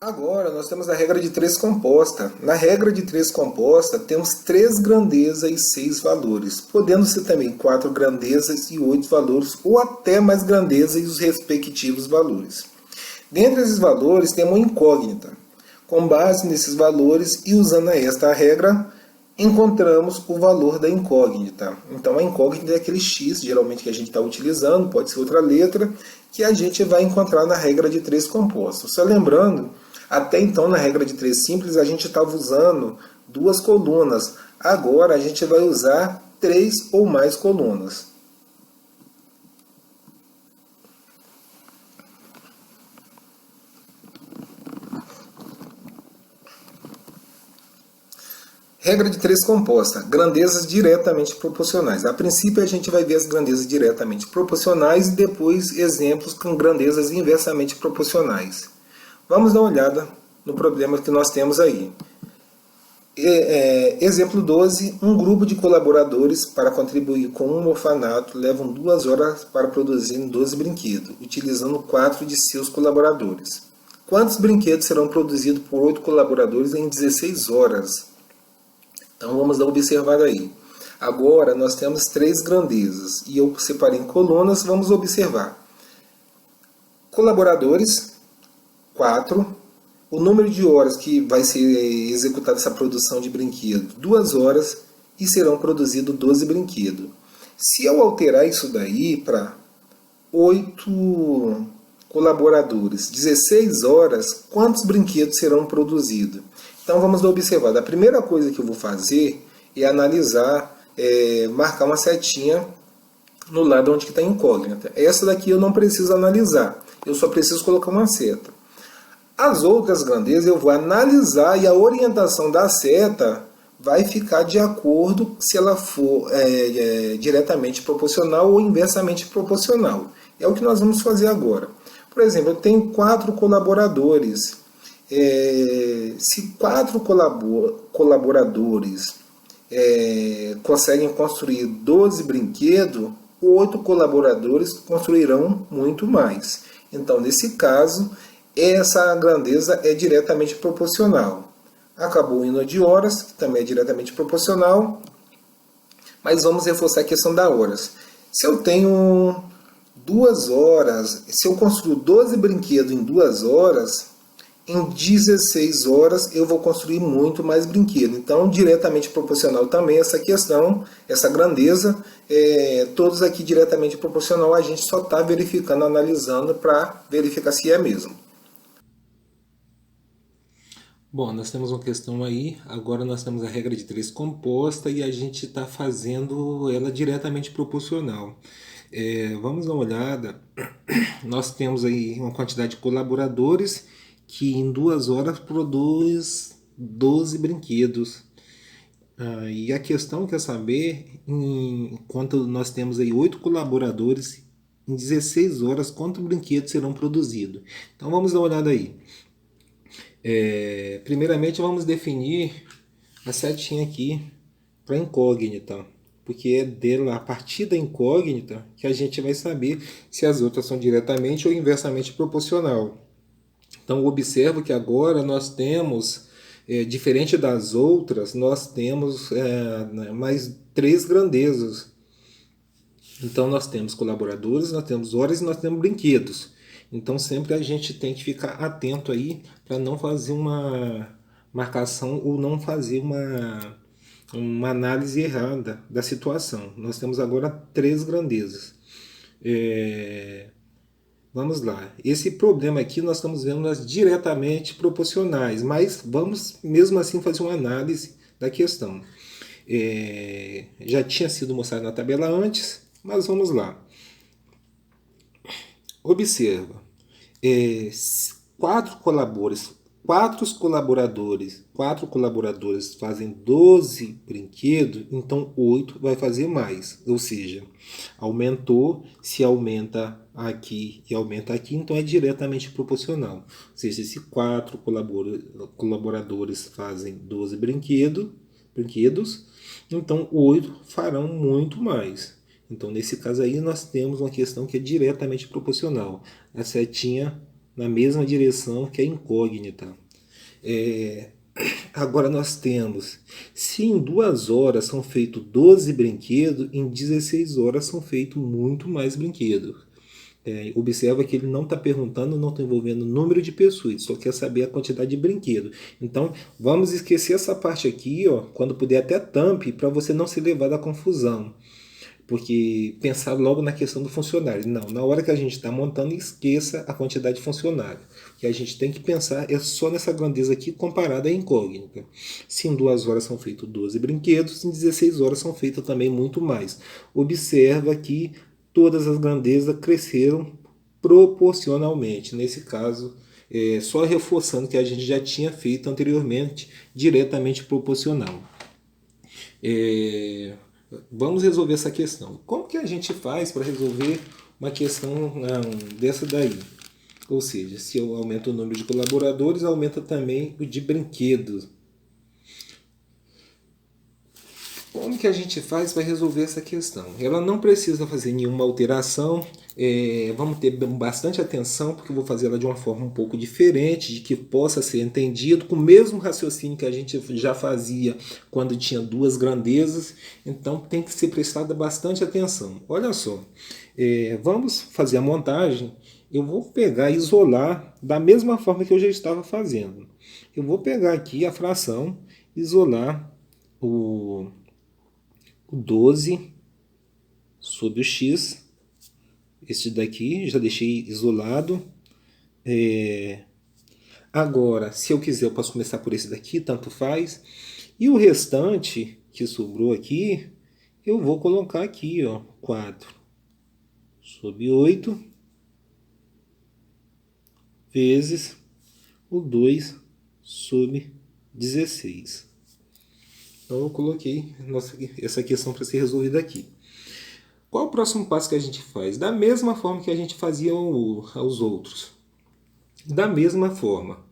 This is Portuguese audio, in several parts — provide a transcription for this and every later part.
Agora nós temos a regra de 3 composta. Na regra de 3 composta, temos 3 grandezas e 6 valores, podendo ser também 4 grandezas e 8 valores, ou até mais grandezas e os respectivos valores. Dentre esses valores, temos uma incógnita. Com base nesses valores e usando esta regra, encontramos o valor da incógnita. Então a incógnita é aquele x, geralmente que a gente está utilizando, pode ser outra letra, que a gente vai encontrar na regra de 3 compostos. Só lembrando, até então na regra de 3 simples a gente estava usando 2 colunas. Agora a gente vai usar 3 ou mais colunas. Regra de 3 composta, grandezas diretamente proporcionais. A princípio a gente vai ver as grandezas diretamente proporcionais e depois exemplos com grandezas inversamente proporcionais. Vamos dar uma olhada no problema que nós temos aí. Exemplo 12, um grupo de colaboradores para contribuir com um orfanato levam 2 horas para produzir 12 brinquedos, utilizando 4 de seus colaboradores. Quantos brinquedos serão produzidos por 8 colaboradores em 16 horas? Então vamos dar uma observada aí. Agora nós temos 3 grandezas e eu separei em colunas, vamos observar. Colaboradores, 4. O número de horas que vai ser executada essa produção de brinquedo, 2 horas, e serão produzidos 12 brinquedos. Se eu alterar isso daí para 8 colaboradores, 16 horas, quantos brinquedos serão produzidos? Então vamos observar. A primeira coisa que eu vou fazer é analisar, marcar uma setinha no lado onde está a incógnita. Essa daqui eu não preciso analisar, eu só preciso colocar uma seta. As outras grandezas eu vou analisar e a orientação da seta vai ficar de acordo se ela for diretamente proporcional ou inversamente proporcional. É o que nós vamos fazer agora. Por exemplo, eu tenho 4 colaboradores. Se 4 colaboradores conseguem construir 12 brinquedos, 8 colaboradores construirão muito mais. Então, nesse caso, essa grandeza é diretamente proporcional. Acabou o hino de horas, que também é diretamente proporcional, mas vamos reforçar a questão das horas. Se eu tenho 2 horas, se eu construir 12 brinquedos em 2 horas, em 16 horas eu vou construir muito mais brinquedo. Então, diretamente proporcional também essa questão, essa grandeza, todos aqui diretamente proporcional, a gente só está verificando, analisando para verificar se é mesmo. Bom, nós temos uma questão aí, agora nós temos a regra de 3 composta e a gente está fazendo ela diretamente proporcional. Vamos dar uma olhada, nós temos aí uma quantidade de colaboradores que em 2 horas produz 12 brinquedos. E a questão quer saber, enquanto nós temos aí 8 colaboradores, em 16 horas, quantos brinquedos serão produzidos. Então vamos dar uma olhada aí. Primeiramente vamos definir a setinha aqui para incógnita, porque é dela, a partir da incógnita, que a gente vai saber se as outras são diretamente ou inversamente proporcional. Então observo que agora nós temos, diferente das outras, nós temos mais 3 grandezas. Então nós temos colaboradores, nós temos horas e nós temos brinquedos. Então sempre a gente tem que ficar atento aí para não fazer uma marcação ou não fazer uma análise errada da situação. Nós temos agora 3 grandezas. Vamos lá. Esse problema aqui nós estamos vendo nas diretamente proporcionais, mas vamos mesmo assim fazer uma análise da questão. Já tinha sido mostrado na tabela antes, mas vamos lá. Observa, 4 colaboradores fazem 12 brinquedos, então 8 vai fazer mais, ou seja, aumentou, se aumenta aqui e aumenta aqui, então é diretamente proporcional. Ou seja, se 4 colaboradores fazem 12 brinquedos, então 8 farão muito mais. Então, nesse caso aí, nós temos uma questão que é diretamente proporcional. A setinha na mesma direção que a incógnita. Agora nós temos, se em 2 horas são feitos 12 brinquedos, em 16 horas são feitos muito mais brinquedos. Observa que ele não está perguntando, não está envolvendo o número de pessoas, ele só quer saber a quantidade de brinquedos. Então, vamos esquecer essa parte aqui, ó, quando puder até tampe, para você não se levar à confusão. Porque pensar logo na questão do funcionário. Não, na hora que a gente está montando, esqueça a quantidade de funcionário. O que a gente tem que pensar é só nessa grandeza aqui comparada à incógnita. Se em 2 horas são feitos 12 brinquedos, em 16 horas são feitos também muito mais. Observa que todas as grandezas cresceram proporcionalmente. Nesse caso, só reforçando o que a gente já tinha feito anteriormente, diretamente proporcional. Vamos resolver essa questão. Como que a gente faz para resolver uma questão dessa daí? Ou seja, se eu aumento o número de colaboradores, aumenta também o de brinquedos. Como que a gente faz para resolver essa questão? Ela não precisa fazer nenhuma alteração. Vamos ter bastante atenção, porque eu vou fazer ela de uma forma um pouco diferente, de que possa ser entendido, com o mesmo raciocínio que a gente já fazia quando tinha 2 grandezas. Então tem que ser prestada bastante atenção. Olha só, vamos fazer a montagem. Eu vou pegar e isolar da mesma forma que eu já estava fazendo. Eu vou pegar aqui a fração, isolar o 12 sobre o x. Este daqui já deixei isolado. Agora, se eu quiser, eu posso começar por esse daqui, tanto faz. E o restante que sobrou aqui, eu vou colocar aqui, ó, 4 sobre 8 vezes o 2 sobre 16. Então eu coloquei essa questão para ser resolvida aqui. Qual o próximo passo que a gente faz? Da mesma forma que a gente fazia aos outros. Da mesma forma.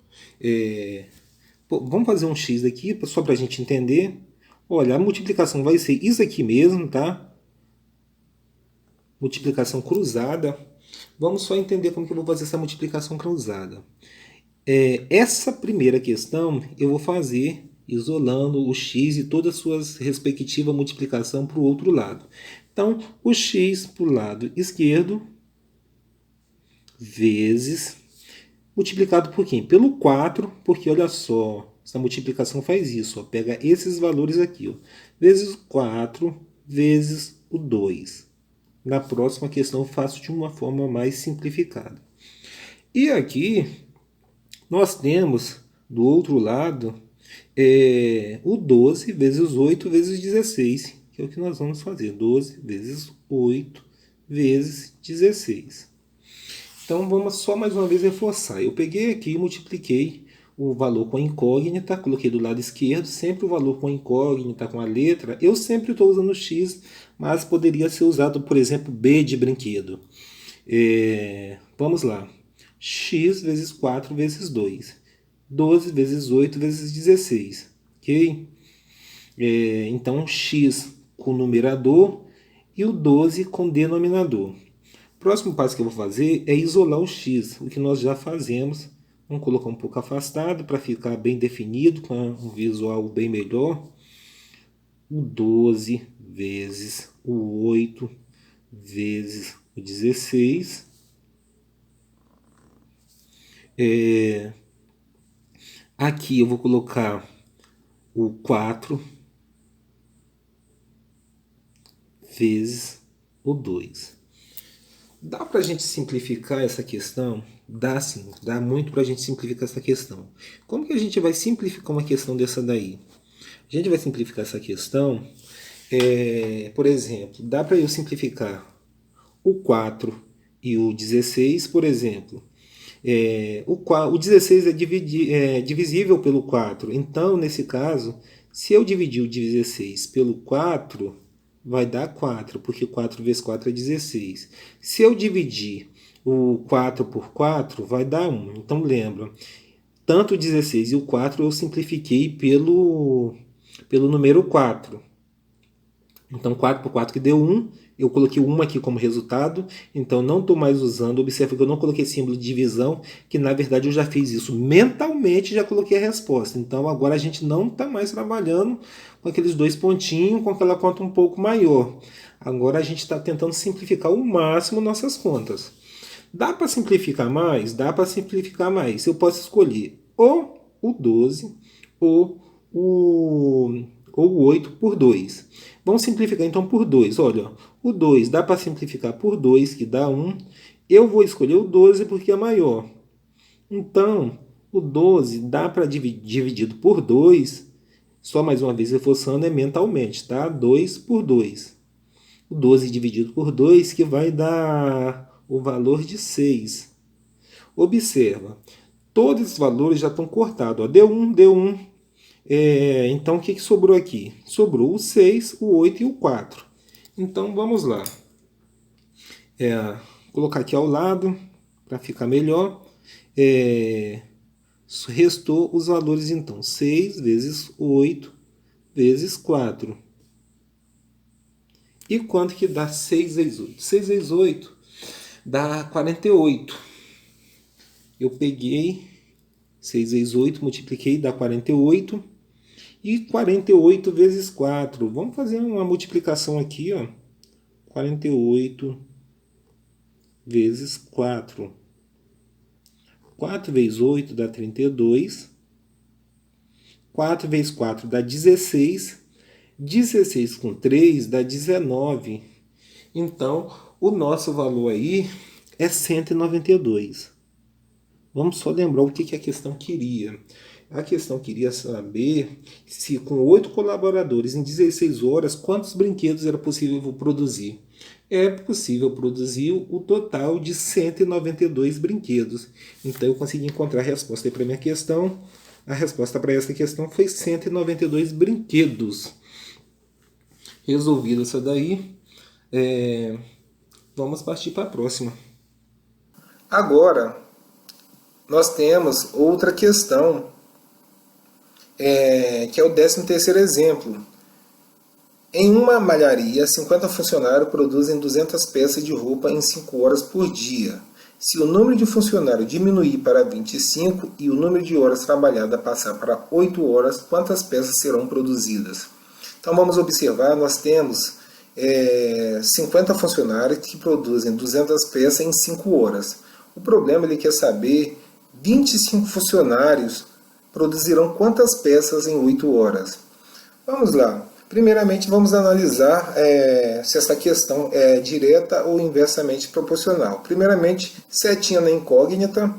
Vamos fazer um x aqui, só para a gente entender. Olha, a multiplicação vai ser isso aqui mesmo, tá? Multiplicação cruzada. Vamos só entender como que eu vou fazer essa multiplicação cruzada. Essa primeira questão eu vou fazer isolando o x e todas as suas respectivas multiplicação para o outro lado. Então, o x para o lado esquerdo vezes multiplicado por quem? Pelo 4, porque olha só, essa multiplicação faz isso, ó, pega esses valores aqui, ó, vezes 4 vezes o 2. Na próxima questão eu faço de uma forma mais simplificada. E aqui nós temos do outro lado o 12 vezes 8 vezes 16, que é o que nós vamos fazer. 12 vezes 8 vezes 16. Então vamos só mais uma vez reforçar. Eu peguei aqui e multipliquei o valor com a incógnita, coloquei do lado esquerdo, sempre o valor com a incógnita, com a letra. Eu sempre estou usando x, mas poderia ser usado, por exemplo, b de brinquedo. Vamos lá. X vezes 4 vezes 2. 12 vezes 8 vezes 16. Ok? Então, x com numerador e o 12 com denominador. O próximo passo que eu vou fazer é isolar o x, o que nós já fazemos. Vamos colocar um pouco afastado para ficar bem definido, com um visual bem melhor. O 12 vezes o 8 vezes o 16. Aqui eu vou colocar o 4 vezes o 2. Dá para a gente simplificar essa questão? Dá sim, dá muito para a gente simplificar essa questão. Como que a gente vai simplificar uma questão dessa daí? A gente vai simplificar essa questão, por exemplo, dá para eu simplificar o 4 e o 16, por exemplo. O 16 é divisível pelo 4, então, nesse caso, se eu dividir o 16 pelo 4, vai dar 4, porque 4 vezes 4 é 16. Se eu dividir o 4 por 4, vai dar 1. Então, lembra, tanto o 16 e o 4 eu simplifiquei pelo número 4. Então 4 por 4 que deu 1, eu coloquei 1 aqui como resultado, então não estou mais usando, observa que eu não coloquei símbolo de divisão, que na verdade eu já fiz isso mentalmente, já coloquei a resposta. Então agora a gente não está mais trabalhando com aqueles dois pontinhos, com aquela conta um pouco maior. Agora a gente está tentando simplificar ao máximo nossas contas. Dá para simplificar mais? Dá para simplificar mais. Eu posso escolher ou o 12 ou o 8 por 2. Vamos simplificar então por 2. Olha, o 2 dá para simplificar por 2, que dá 1. Eu vou escolher o 12 porque é maior. Então, o 12 dá para dividido por 2. Só mais uma vez reforçando, é mentalmente, tá? 2 por 2. O 12 dividido por 2 que vai dar o valor de 6. Observa, todos esses valores já estão cortados. Ó. Deu 1. Então, o que sobrou aqui? Sobrou o 6, o 8 e o 4. Então, vamos lá. Colocar aqui ao lado, para ficar melhor. Restou os valores, então. 6 vezes 8 vezes 4. E quanto que dá 6 vezes 8? 6 vezes 8 dá 48. Eu peguei 6 vezes 8, multipliquei, dá 48. E 48 vezes 4. Vamos fazer uma multiplicação aqui, ó. 48 vezes 4. 4 vezes 8 dá 32. 4 vezes 4 dá 16. 16 com 3 dá 19. Então, o nosso valor aí é 192. Vamos só lembrar o que a questão queria. A questão queria saber se com 8 colaboradores em 16 horas, quantos brinquedos era possível produzir. É possível produzir o total de 192 brinquedos. Então eu consegui encontrar a resposta para a minha questão. A resposta para essa questão foi 192 brinquedos. Resolvida essa daí, vamos partir para a próxima. Agora, nós temos outra questão, que é o 13º exemplo. Em uma malharia, 50 funcionários produzem 200 peças de roupa em 5 horas por dia. Se o número de funcionários diminuir para 25 e o número de horas trabalhadas passar para 8 horas, quantas peças serão produzidas? Então vamos observar, nós temos 50 funcionários que produzem 200 peças em 5 horas. O problema, ele quer saber 25 funcionários produzirão quantas peças em 8 horas. Vamos lá. Primeiramente, vamos analisar se essa questão é direta ou inversamente proporcional. Primeiramente, setinha na incógnita,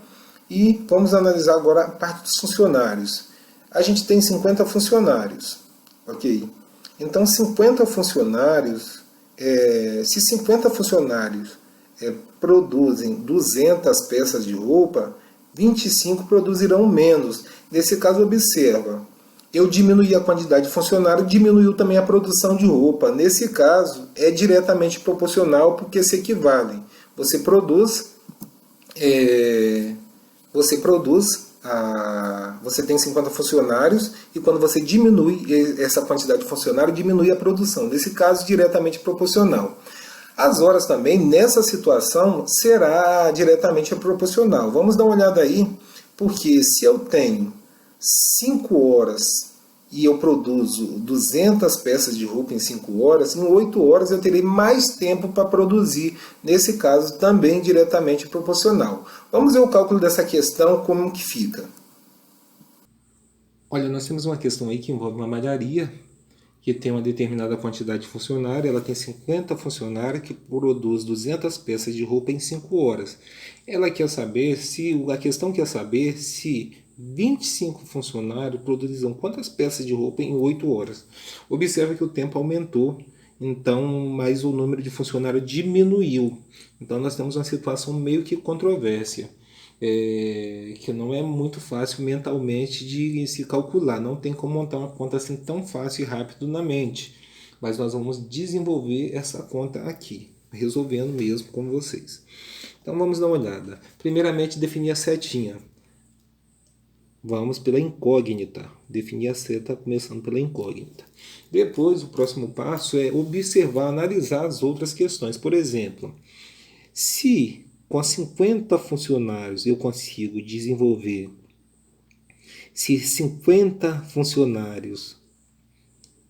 e vamos analisar agora a parte dos funcionários. A gente tem 50 funcionários, ok? Então, 50 funcionários, se 50 funcionários produzem 200 peças de roupa, 25 produzirão menos. Nesse caso, observa, eu diminuí a quantidade de funcionário, diminuiu também a produção de roupa. Nesse caso, é diretamente proporcional, porque se equivalem. Você tem 50 funcionários, e quando você diminui essa quantidade de funcionário, diminui a produção. Nesse caso, diretamente proporcional. As horas também, nessa situação, será diretamente proporcional. Vamos dar uma olhada aí, porque se eu tenho 5 horas e eu produzo 200 peças de roupa em 5 horas, em 8 horas eu terei mais tempo para produzir. Nesse caso, também diretamente proporcional. Vamos ver o cálculo dessa questão, como que fica. Olha, nós temos uma questão aí que envolve uma malharia, que tem uma determinada quantidade de funcionários. Ela tem 50 funcionários que produz 200 peças de roupa em 5 horas. Ela quer saber a questão quer saber se 25 funcionários produzirão quantas peças de roupa em 8 horas. Observe que o tempo aumentou, então, mas o número de funcionários diminuiu. Então nós temos uma situação meio que controvérsia. Que não é muito fácil mentalmente de se calcular. Não tem como montar uma conta assim tão fácil e rápido na mente. Mas nós vamos desenvolver essa conta aqui, resolvendo mesmo com vocês. Então vamos dar uma olhada. Primeiramente, definir a setinha. Vamos pela incógnita, definir a seta começando pela incógnita. Depois, o próximo passo é observar, analisar as outras questões. Por exemplo, se com 50 funcionários eu consigo desenvolver, se 50 funcionários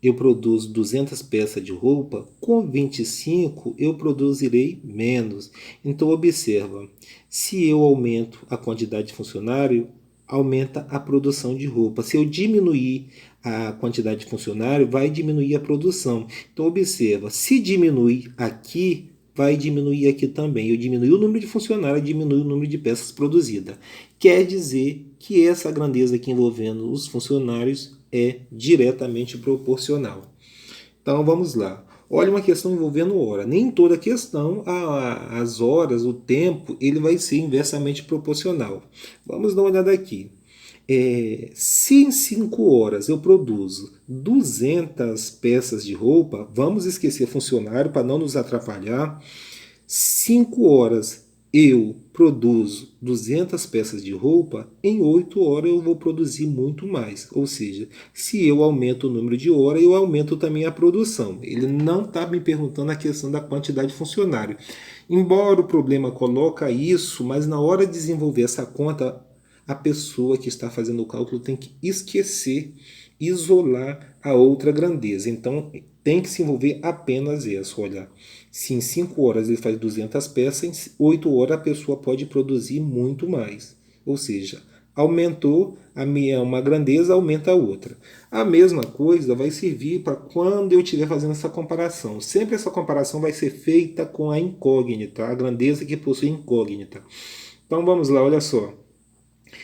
eu produzo 200 peças de roupa, com 25 eu produzirei menos. Então observa, se eu aumento a quantidade de funcionário, aumenta a produção de roupa. Se eu diminuir a quantidade de funcionário, vai diminuir a produção. Então observa, se diminui aqui, vai diminuir aqui também. Eu diminui o número de funcionários, diminui o número de peças produzidas. Quer dizer que essa grandeza aqui envolvendo os funcionários é diretamente proporcional. Então vamos lá. Olha uma questão envolvendo hora. Nem toda questão, as horas, o tempo, ele vai ser inversamente proporcional. Vamos dar uma olhada aqui. Se em 5 horas eu produzo 200 peças de roupa, vamos esquecer funcionário para não nos atrapalhar. 5 horas eu produzo 200 peças de roupa, em 8 horas eu vou produzir muito mais. Ou seja, se eu aumento o número de horas, eu aumento também a produção. Ele não está me perguntando a questão da quantidade de funcionário. Embora o problema coloca isso, mas na hora de desenvolver essa conta, a pessoa que está fazendo o cálculo tem que esquecer, isolar a outra grandeza. Então, tem que se envolver apenas essa. Olha, se em 5 horas ele faz 200 peças, em 8 horas a pessoa pode produzir muito mais. Ou seja, aumentou uma grandeza, aumenta a outra. A mesma coisa vai servir para quando eu estiver fazendo essa comparação. Sempre essa comparação vai ser feita com a incógnita, a grandeza que possui incógnita. Então vamos lá, olha só.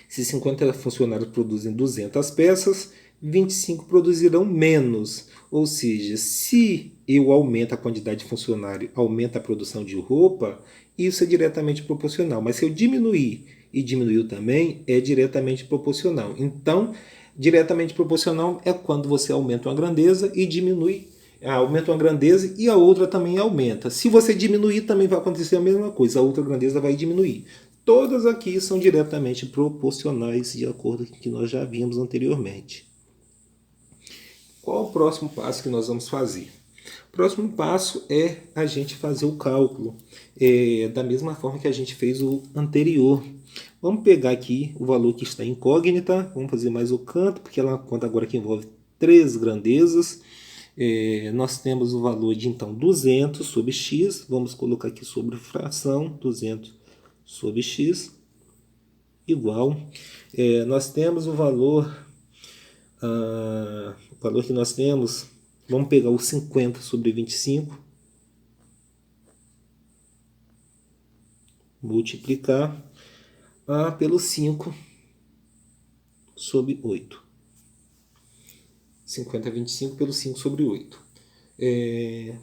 Se 50 funcionários produzem 200 peças, 25 produzirão menos. Ou seja, se eu aumento a quantidade de funcionário, aumenta a produção de roupa, isso é diretamente proporcional. Mas se eu diminuir e diminuiu também, é diretamente proporcional. Então, diretamente proporcional é quando você aumenta uma grandeza e diminui, aumenta uma grandeza e a outra também aumenta. Se você diminuir, também vai acontecer a mesma coisa, a outra grandeza vai diminuir. Todas aqui são diretamente proporcionais, de acordo com o que nós já vimos anteriormente. Qual o próximo passo que nós vamos fazer? O próximo passo é a gente fazer o cálculo, da mesma forma que a gente fez o anterior. Vamos pegar aqui o valor que está incógnita, vamos fazer mais o canto, porque ela é uma conta agora que envolve 3 grandezas. Nós temos o valor de, então, 200 sobre x, vamos colocar aqui sobre fração, 200 sobre x, igual, nós temos o valor que nós temos, vamos pegar o 50 sobre 25, multiplicar pelo 5 sobre 8. 50 25 pelo 5 sobre 8.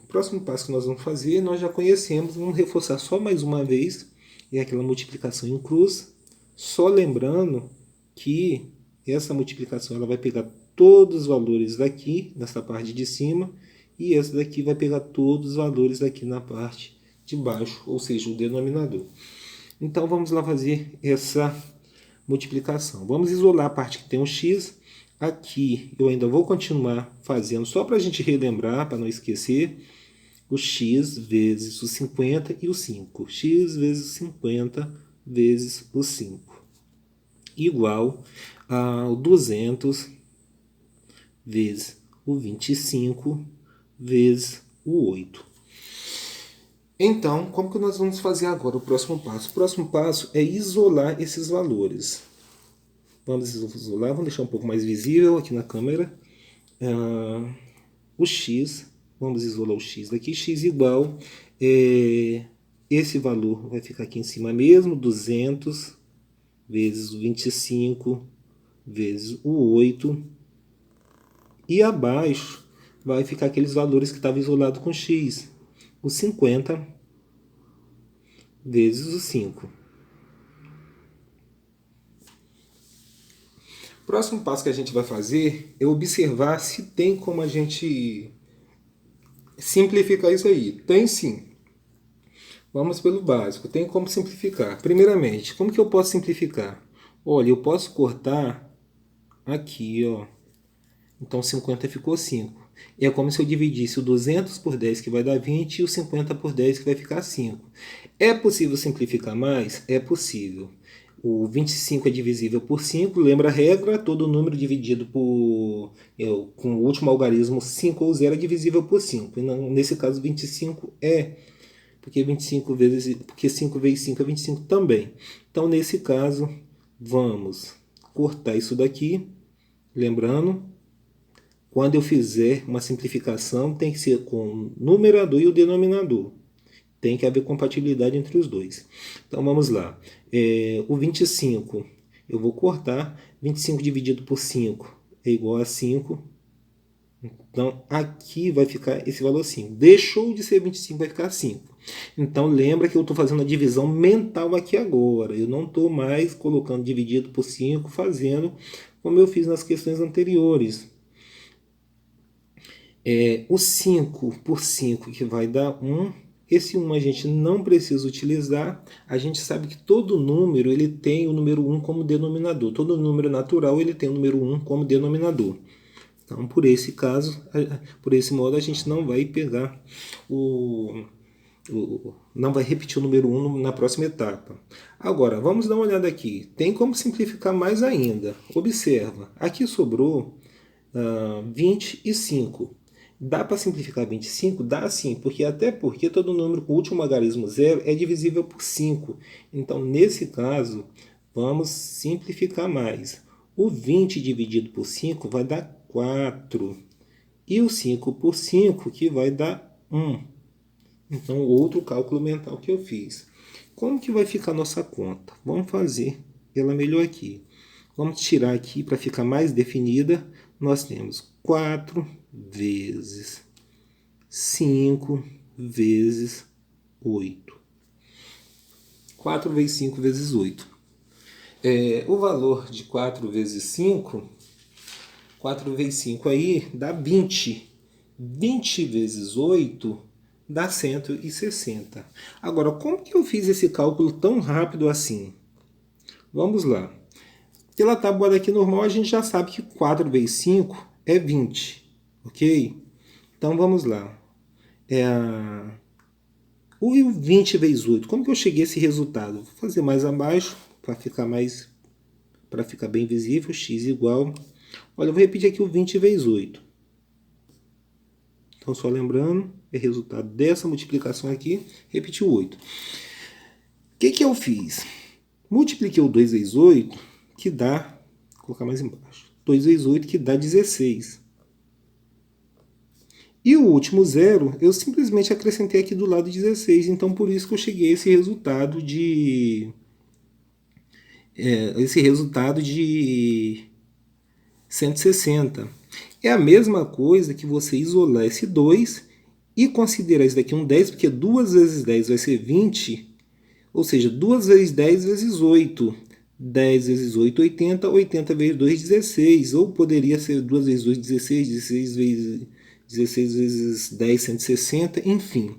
Próximo passo que nós vamos fazer, nós já conhecemos, vamos reforçar só mais uma vez, é aquela multiplicação em cruz, só lembrando que essa multiplicação ela vai pegar todos os valores daqui, nessa parte de cima, e essa daqui vai pegar todos os valores daqui na parte de baixo, ou seja, o denominador. Então vamos lá fazer essa multiplicação. Vamos isolar a parte que tem um x. Aqui eu ainda vou continuar fazendo, só para a gente relembrar, para não esquecer, o x vezes o 50 e o 5. X vezes o 50 vezes o 5. Igual ao 200 vezes o 25 vezes o 8. Então, como que nós vamos fazer agora o próximo passo? O próximo passo é isolar esses valores. Vamos isolar, vamos deixar um pouco mais visível aqui na câmera. O x, vamos isolar o x daqui, x igual, esse valor vai ficar aqui em cima mesmo, 200 vezes o 25 vezes o 8. E abaixo vai ficar aqueles valores que estavam isolados com x. O 50 vezes o 5. O próximo passo que a gente vai fazer é observar se tem como a gente simplificar isso aí. Tem sim. Vamos pelo básico. Tem como simplificar. Primeiramente, como que eu posso simplificar? Olha, eu posso cortar aqui, ó. Então 50 ficou 5. É como se eu dividisse o 200 por 10, que vai dar 20, e o 50 por 10, que vai ficar 5. É possível simplificar mais? É possível. O 25 é divisível por 5, lembra a regra, todo número dividido com o último algarismo 5 ou 0 é divisível por 5. E nesse caso 25 porque 5 vezes 5 é 25 também. Então nesse caso, vamos cortar isso daqui, lembrando, quando eu fizer uma simplificação, tem que ser com o numerador e o denominador. Tem que haver compatibilidade entre os dois. Então vamos lá. O 25 eu vou cortar. 25 dividido por 5 é igual a 5. Então aqui vai ficar esse valor 5. Deixou de ser 25, vai ficar 5. Então lembra que eu estou fazendo a divisão mental aqui agora. Eu não estou mais colocando dividido por 5, fazendo como eu fiz nas questões anteriores. O 5 por 5, que vai dar 1. Esse 1 a gente não precisa utilizar. A gente sabe que todo número ele tem o número 1 como denominador. Todo número natural ele tem o número 1 como denominador. Então, por esse modo, a gente não vai pegar não vai repetir o número 1 na próxima etapa. Agora, vamos dar uma olhada aqui. Tem como simplificar mais ainda. Observa, aqui sobrou 25. Dá para simplificar 25? Dá sim, porque todo número com último algarismo 0 é divisível por 5. Então, nesse caso, vamos simplificar mais. O 20 dividido por 5 vai dar 4. E o 5 por 5, que vai dar 1. Então, outro cálculo mental que eu fiz. Como que vai ficar a nossa conta? Vamos fazer ela melhor aqui. Vamos tirar aqui para ficar mais definida. Nós temos 4 vezes 5 vezes 8. 4 vezes 5 vezes 8. O valor de 4 vezes 5, 4 vezes 5 aí dá 20. 20 vezes 8 dá 160. Agora, como que eu fiz esse cálculo tão rápido assim? Vamos lá. Pela tábua daqui normal, a gente já sabe que 4 vezes 5 é 20. Ok? Então, vamos lá. O 20 vezes 8. Como que eu cheguei a esse resultado? Vou fazer mais abaixo, para ficar bem visível. X igual. Olha, eu vou repetir aqui o 20 vezes 8. Então, só lembrando, é resultado dessa multiplicação aqui, repetir o 8. O que eu fiz? Multipliquei o 2 vezes 8, que dá, vou colocar mais embaixo, 2 vezes 8, que dá 16. E o último zero, eu simplesmente acrescentei aqui do lado 16, então por isso que eu cheguei a esse resultado de 160. É a mesma coisa que você isolar esse 2 e considerar isso daqui um 10, porque 2 vezes 10 vai ser 20, ou seja, 2 vezes 10 vezes 8. 10 vezes 8, 80, 80 vezes 2, 16. Ou poderia ser 2 vezes 2, 16, 16 vezes 10, 160, enfim.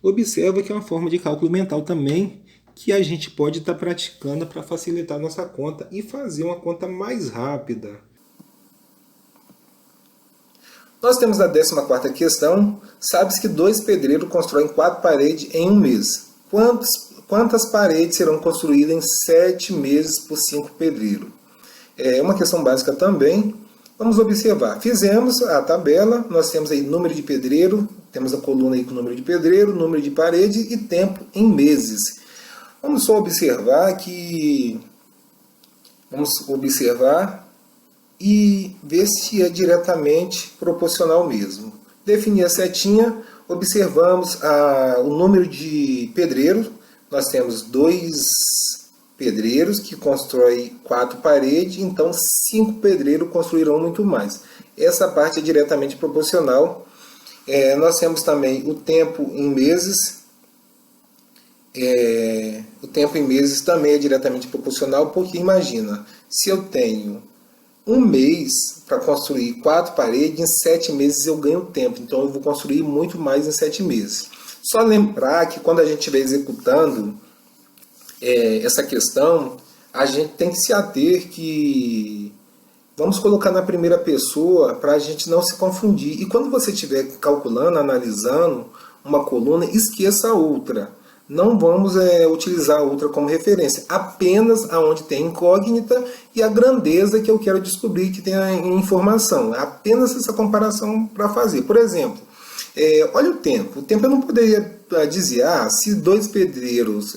Observa que é uma forma de cálculo mental também que a gente pode estar praticando para facilitar a nossa conta e fazer uma conta mais rápida. Nós temos a 14ª questão. Sabe-se que 2 pedreiros constroem 4 paredes em um mês. Quantas paredes serão construídas em 7 meses por 5 pedreiros? É uma questão básica também. Vamos observar. Fizemos a tabela, nós temos aí número de pedreiro, temos a coluna aí com número de pedreiro, número de parede e tempo em meses. Vamos só observar e ver se é diretamente proporcional mesmo. Definir a setinha, observamos o número de pedreiros. Nós temos 2 pedreiros que constroem 4 paredes, então 5 pedreiros construirão muito mais. Essa parte é diretamente proporcional. Nós temos também o tempo em meses. O tempo em meses também é diretamente proporcional, porque imagina, se eu tenho um mês para construir 4 paredes, em 7 meses eu ganho tempo, então eu vou construir muito mais em 7 meses. Só lembrar que quando a gente estiver executando essa questão, a gente tem que se ater que Vamos colocar na primeira pessoa para a gente não se confundir. E quando você estiver calculando, analisando uma coluna, esqueça a outra. Não vamos utilizar a outra como referência, apenas aonde tem incógnita e a grandeza que eu quero descobrir que tem a informação. É apenas essa comparação para fazer. Por exemplo, olha o tempo. O tempo eu não poderia dizer, se dois pedreiros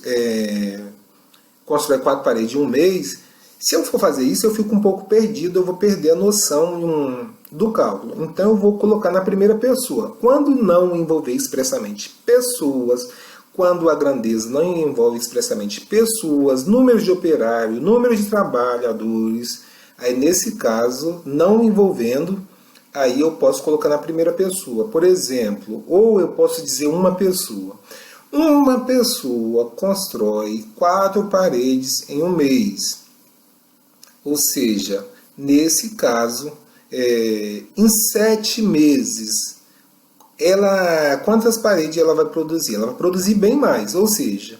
constroem 4 paredes em um mês, se eu for fazer isso, eu fico um pouco perdido, eu vou perder a noção do cálculo. Então eu vou colocar na primeira pessoa. Quando não envolver expressamente pessoas, quando a grandeza não envolve expressamente pessoas, números de operário, números de trabalhadores, aí nesse caso, não envolvendo, aí eu posso colocar na primeira pessoa. Por exemplo, ou eu posso dizer uma pessoa. Uma pessoa constrói 4 paredes em um mês. Ou seja, nesse caso, em 7 meses, quantas paredes ela vai produzir? Ela vai produzir bem mais, ou seja,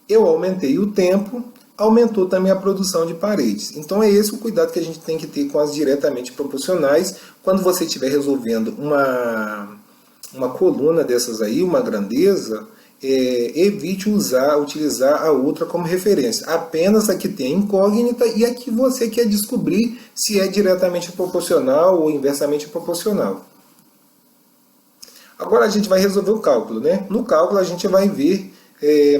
eu aumentei o tempo, aumentou também a produção de paredes. Então é esse o cuidado que a gente tem que ter com as diretamente proporcionais, quando você estiver resolvendo uma coluna dessas aí, uma grandeza, evite utilizar a outra como referência. Apenas a que tem incógnita e a que você quer descobrir se é diretamente proporcional ou inversamente proporcional. Agora a gente vai resolver o cálculo, né? No cálculo a gente vai ver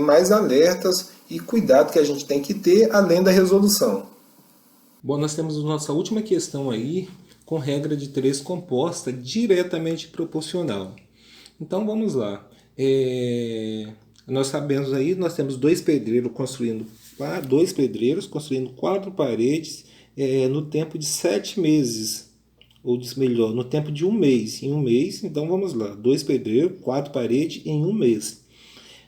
mais alertas e cuidado que a gente tem que ter além da resolução. Bom, nós temos nossa última questão aí com regra de 3 composta diretamente proporcional. Então vamos lá. Nós sabemos aí, nós temos dois pedreiros construindo 4 paredes no tempo de 7 meses. Ou melhor, no tempo de um mês. Em um mês, então vamos lá. 2 pedreiros, 4 paredes em um mês.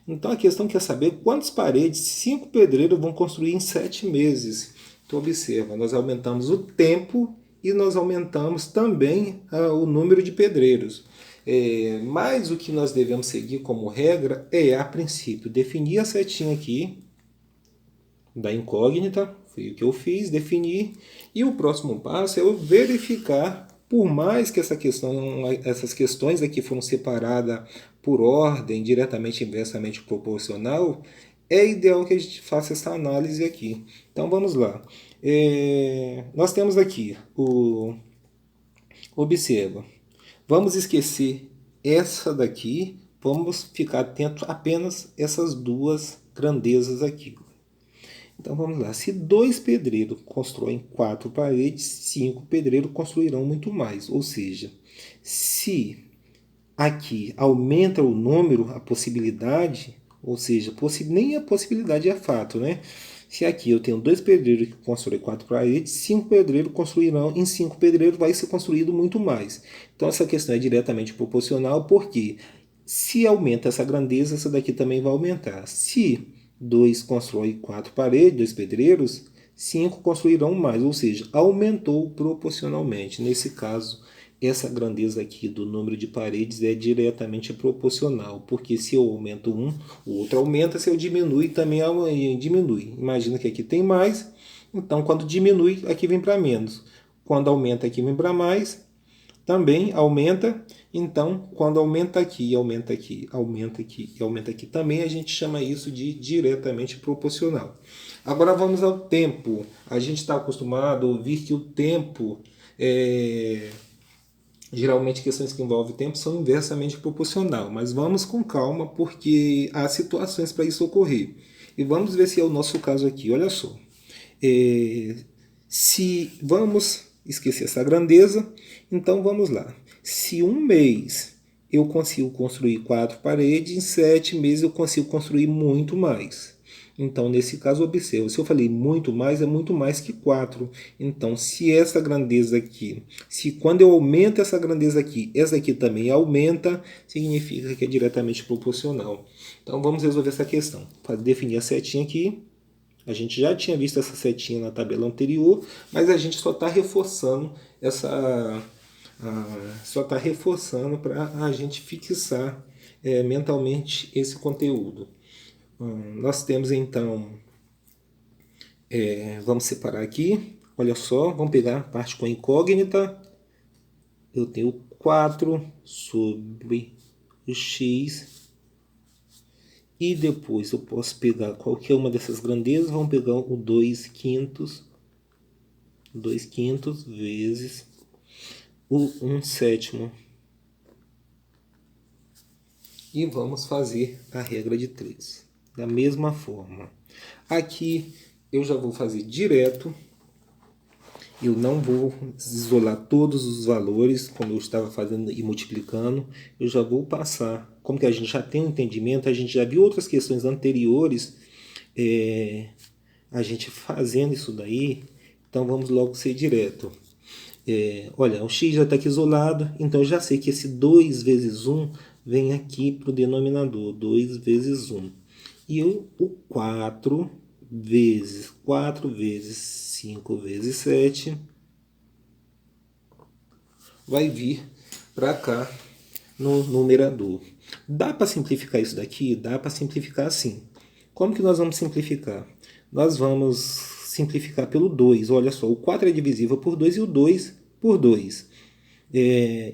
Então a questão quer saber quantas paredes 5 pedreiros vão construir em 7 meses. Então observa, nós aumentamos o tempo e nós aumentamos também o número de pedreiros. Mas o que nós devemos seguir como regra a princípio, definir a setinha aqui da incógnita, foi o que eu fiz, definir, e o próximo passo é eu verificar, por mais que essas questões aqui foram separadas por ordem, diretamente e inversamente proporcional, é ideal que a gente faça essa análise aqui. Então vamos lá. Nós temos aqui observa, vamos esquecer essa daqui, vamos ficar atento apenas essas duas grandezas aqui. Então vamos lá, se 2 pedreiros constroem 4 paredes, 5 pedreiros construirão muito mais. Ou seja, se aqui aumenta o número, a possibilidade, ou seja, nem a possibilidade é fato, né? Se aqui eu tenho 2 pedreiros que constroem 4 paredes, 5 pedreiros construirão, em 5 pedreiros vai ser construído muito mais. Então essa questão é diretamente proporcional, porque se aumenta essa grandeza, essa daqui também vai aumentar. Se 2 constrói 4 paredes, 2 pedreiros, 5 construirão mais, ou seja, aumentou proporcionalmente. Nesse caso, essa grandeza aqui do número de paredes é diretamente proporcional, porque se eu aumento um, o outro aumenta, se eu diminui, também diminui. Imagina que aqui tem mais, então quando diminui, aqui vem para menos. Quando aumenta, aqui vem para mais, também aumenta. Então, quando aumenta aqui, aumenta aqui, aumenta aqui e aumenta aqui também, a gente chama isso de diretamente proporcional. Agora vamos ao tempo. A gente está acostumado a ouvir que o tempo, geralmente questões que envolvem tempo são inversamente proporcional, mas vamos com calma porque há situações para isso ocorrer. E vamos ver se é o nosso caso aqui. Olha só. Se vamos esquecer essa grandeza, então vamos lá. Se um mês eu consigo construir 4 paredes, em 7 meses eu consigo construir muito mais. Então, nesse caso, observa, se eu falei muito mais, é muito mais que 4. Então, se essa grandeza aqui, se quando eu aumento essa grandeza aqui, essa aqui também aumenta, significa que é diretamente proporcional. Então, vamos resolver essa questão. Para definir a setinha aqui, a gente já tinha visto essa setinha na tabela anterior, mas a gente só está reforçando para a gente fixar mentalmente esse conteúdo. Nós temos então, vamos separar aqui olha só, vamos pegar a parte com incógnita. Eu tenho 4 sobre o x. E depois eu posso pegar qualquer uma dessas grandezas. Vamos pegar o 2 quintos. 2 quintos vezes o 1 sétimo. E vamos fazer a regra de 3. Da mesma forma. Aqui eu já vou fazer direto. Eu não vou isolar todos os valores, como eu estava fazendo e multiplicando. Eu já vou passar. Como que a gente já tem um entendimento, a gente já viu outras questões anteriores, a gente fazendo isso daí. Então vamos logo ser direto. Olha, o x já está aqui isolado, então eu já sei que esse 2 vezes 1 vem aqui para o denominador. 2 vezes 1. E o 4 vezes 5 vezes 7 vai vir para cá no numerador. Dá para simplificar isso daqui? Dá para simplificar assim. Como que nós vamos simplificar? Nós vamos simplificar pelo 2. Olha só, o 4 é divisível por 2 e o 2 por 2.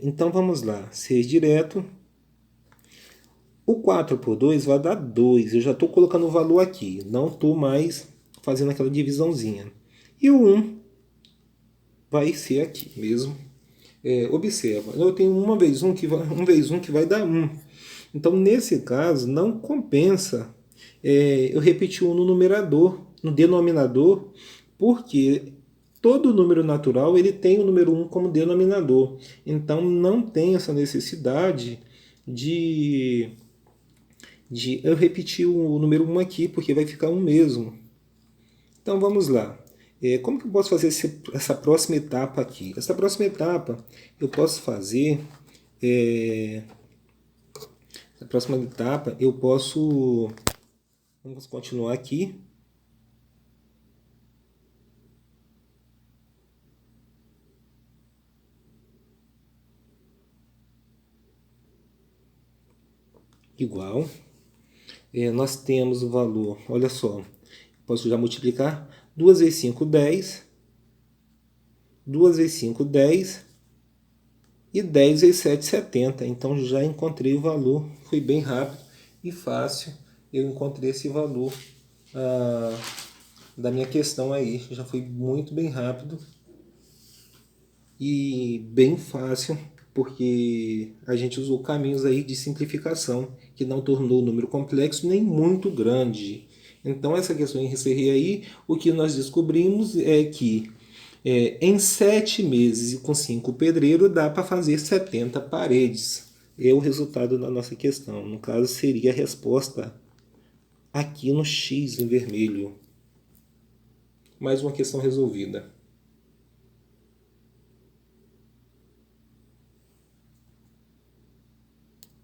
Então vamos lá, ser direto. O 4 por 2 vai dar 2. Eu já estou colocando o valor aqui. Não estou mais fazendo aquela divisãozinha. E o 1 vai ser aqui mesmo. Observa, eu tenho 1 vezes 1 que vai dar 1. Então, nesse caso, não compensa eu repetir 1 no numerador, no denominador, porque todo número natural ele tem o número 1 como denominador. Então, não tem essa necessidade de eu repetir o número 1 aqui, porque vai ficar 1 mesmo. Então vamos lá. Como que eu posso fazer essa próxima etapa aqui? Essa próxima etapa eu posso fazer... essa próxima etapa eu posso... Vamos continuar aqui. Igual. Nós temos o valor, olha só, posso já multiplicar, 2 vezes 5, 10, 2 vezes 5, 10, e 10 vezes 7, 70. Então já encontrei o valor, foi bem rápido e fácil, eu encontrei esse valor da minha questão aí, já foi muito bem rápido e bem fácil, porque a gente usou caminhos aí de simplificação, que não tornou o número complexo nem muito grande. Então essa questão em Riceré aí, o que nós descobrimos é que em 7 meses e com 5 pedreiros dá para fazer 70 paredes. É o resultado da nossa questão. No caso seria a resposta aqui no X em vermelho. Mais uma questão resolvida.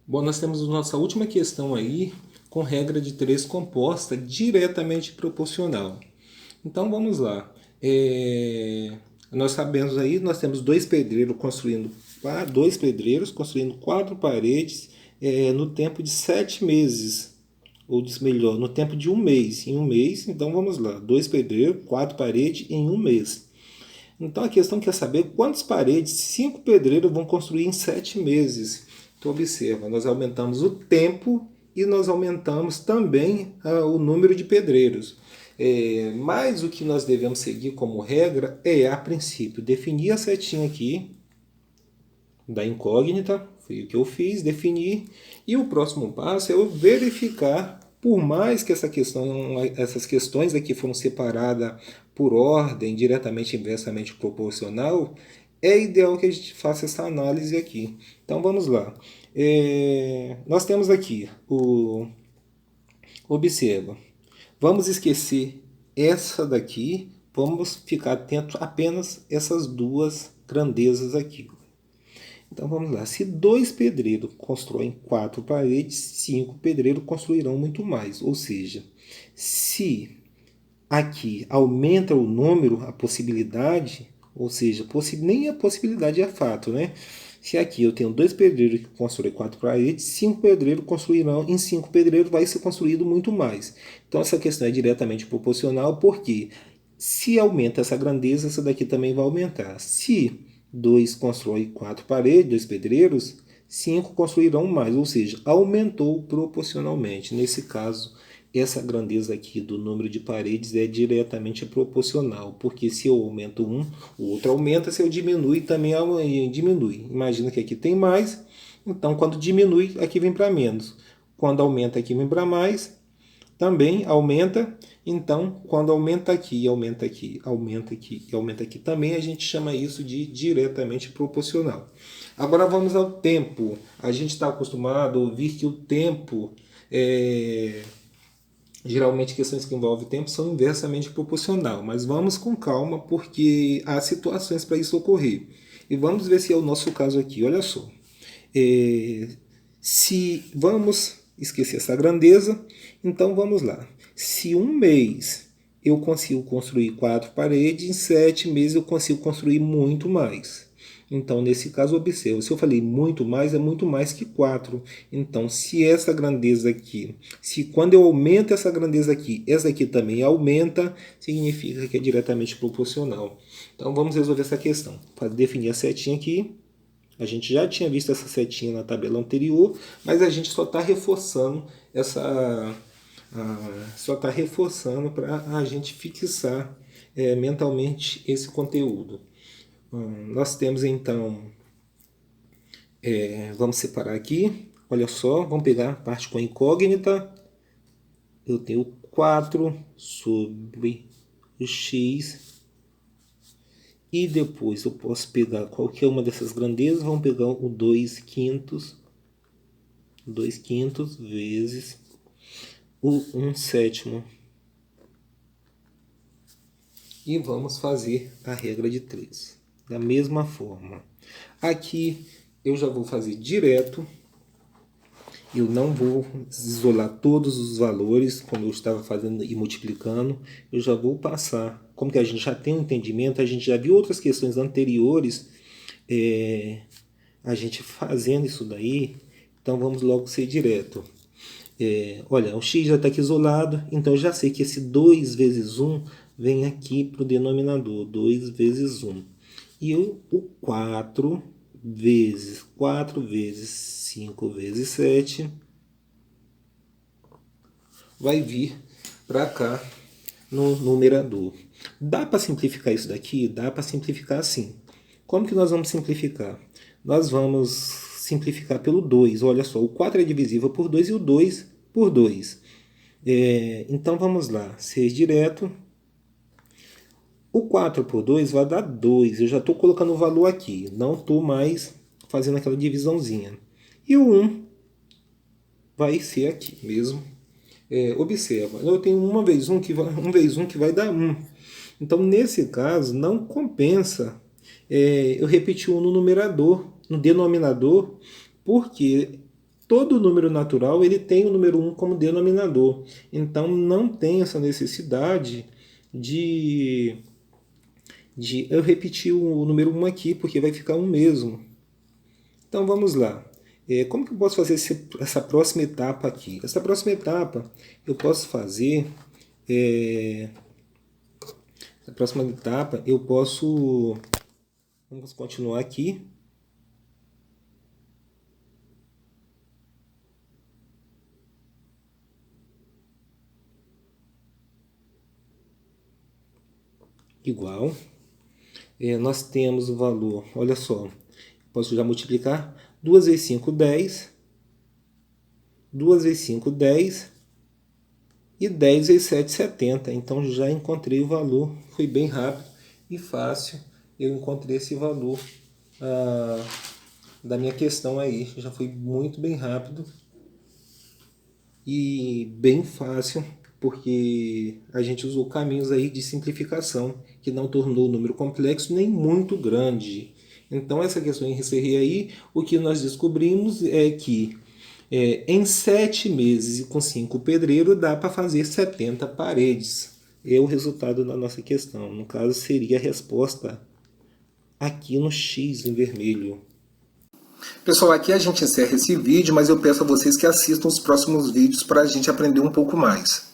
Bom, nós temos a nossa última questão aí, com regra de 3 composta diretamente proporcional. Então vamos lá. Nós sabemos aí, nós temos dois pedreiros construindo 4 paredes no tempo de 7 meses. Ou melhor, no tempo de 1 mês. Em 1 mês, então vamos lá. 2 pedreiros, 4 paredes em 1 mês. Então a questão quer saber quantas paredes 5 pedreiros vão construir em 7 meses. Então observa, nós aumentamos o tempo e nós aumentamos também o número de pedreiros. Mas o que nós devemos seguir como regra a princípio, definir a setinha aqui da incógnita, foi o que eu fiz, definir, e o próximo passo é eu verificar, por mais que essas questões aqui foram separadas por ordem, diretamente e inversamente proporcional, é ideal que a gente faça essa análise aqui. Então vamos lá. Nós temos aqui observa. Vamos esquecer essa daqui. Vamos ficar atento apenas essas duas grandezas aqui. Então vamos lá. Se 2 pedreiros constroem 4 paredes, 5 pedreiros construirão muito mais. Ou seja, se aqui aumenta o número, a possibilidade, ou seja, nem a possibilidade é fato, né? Se aqui eu tenho 2 pedreiros que constroem 4 paredes, 5 pedreiros construirão, em 5 pedreiros vai ser construído muito mais. Então essa questão é diretamente proporcional, porque Se aumenta essa grandeza, essa daqui também vai aumentar. Se 2 constrói 4 paredes, 2 pedreiros, 5 construirão mais, ou seja, aumentou proporcionalmente. Nesse caso, essa grandeza aqui do número de paredes é diretamente proporcional, porque se eu aumento um, o outro aumenta, se eu diminui, também diminui. Imagina que aqui tem mais, então quando diminui, aqui vem para menos. Quando aumenta, aqui vem para mais, também aumenta. Então, quando aumenta aqui, aumenta aqui, aumenta aqui e aumenta aqui também, a gente chama isso de diretamente proporcional. Agora vamos ao tempo. A gente está acostumado a ouvir que o tempo, geralmente questões que envolvem tempo são inversamente proporcional, mas vamos com calma porque há situações para isso ocorrer. E vamos ver se é o nosso caso aqui. Olha só. Se vamos esquecer essa grandeza, então vamos lá. Se um mês eu consigo construir 4 paredes, em 7 meses eu consigo construir muito mais. Então, nesse caso, observa, se eu falei muito mais, é muito mais que 4. Então, se essa grandeza aqui, se quando eu aumento essa grandeza aqui, essa aqui também aumenta, significa que é diretamente proporcional. Então, vamos resolver essa questão. Para definir a setinha aqui, a gente já tinha visto essa setinha na tabela anterior, mas a gente só está reforçando para a gente fixar mentalmente esse conteúdo. Nós temos então, vamos separar aqui, olha só, vamos pegar a parte com incógnita. Eu tenho 4 sobre o x. E depois eu posso pegar qualquer uma dessas grandezas, vamos pegar o 2 quintos vezes o 1 sétimo. E vamos fazer a regra de 3. Da mesma forma. Aqui eu já vou fazer direto. Eu não vou isolar todos os valores, como eu estava fazendo e multiplicando. Eu já vou passar. Como que a gente já tem um entendimento, a gente já viu outras questões anteriores, a gente fazendo isso daí. Então vamos logo ser direto. Olha, o x já está aqui isolado, então eu já sei que esse 2 vezes 1 vem aqui para o denominador, 2 vezes 1. E o 4 vezes 5 vezes 7 vai vir para cá no numerador. Dá para simplificar isso daqui? Dá para simplificar assim. Como que nós vamos simplificar? Nós vamos simplificar pelo 2. Olha só, o 4 é divisível por 2 e o 2 por 2. Então vamos lá, ser direto. O 4 por 2 vai dar 2. Eu já estou colocando o valor aqui. Não estou mais fazendo aquela divisãozinha. E o 1 vai ser aqui mesmo. Observa, eu tenho 1 vezes 1 que vai dar 1. Então, nesse caso, não compensa eu repetir 1 no numerador, no denominador, porque todo número natural ele tem o número 1 como denominador. Então, não tem essa necessidade de eu repetir o número 1 aqui, porque vai ficar 1 mesmo. Então vamos lá. Como que eu posso fazer essa próxima etapa aqui? Essa próxima etapa eu posso fazer... essa próxima etapa eu posso... Vamos continuar aqui. Igual. Nós temos o valor, olha só, posso já multiplicar, 2 vezes 5, 10, 2 vezes 5, 10, e 10 vezes 7, 70. Então já encontrei o valor, foi bem rápido e fácil, eu encontrei esse valor da minha questão aí, já foi muito bem rápido e bem fácil, porque a gente usou caminhos aí de simplificação, que não tornou o número complexo nem muito grande. Então essa questão em encerrei aí, o que nós descobrimos é que em 7 meses e com 5 pedreiros dá para fazer 70 paredes. É o resultado da nossa questão. No caso seria a resposta aqui no X em vermelho. Pessoal, aqui a gente encerra esse vídeo, mas eu peço a vocês que assistam os próximos vídeos para a gente aprender um pouco mais.